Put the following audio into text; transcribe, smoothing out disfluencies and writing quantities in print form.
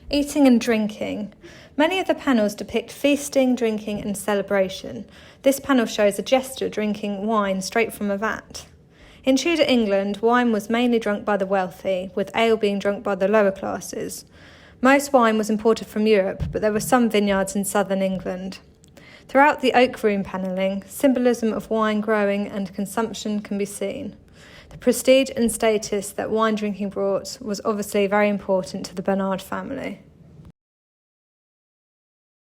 Eating and drinking. Many of the panels depict feasting, drinking and celebration. This panel shows a jester drinking wine straight from a vat. In Tudor England, wine was mainly drunk by the wealthy, with ale being drunk by the lower classes. Most wine was imported from Europe, but there were some vineyards in southern England. Throughout the oak room panelling, symbolism of wine growing and consumption can be seen. The prestige and status that wine drinking brought was obviously very important to the Bernard family.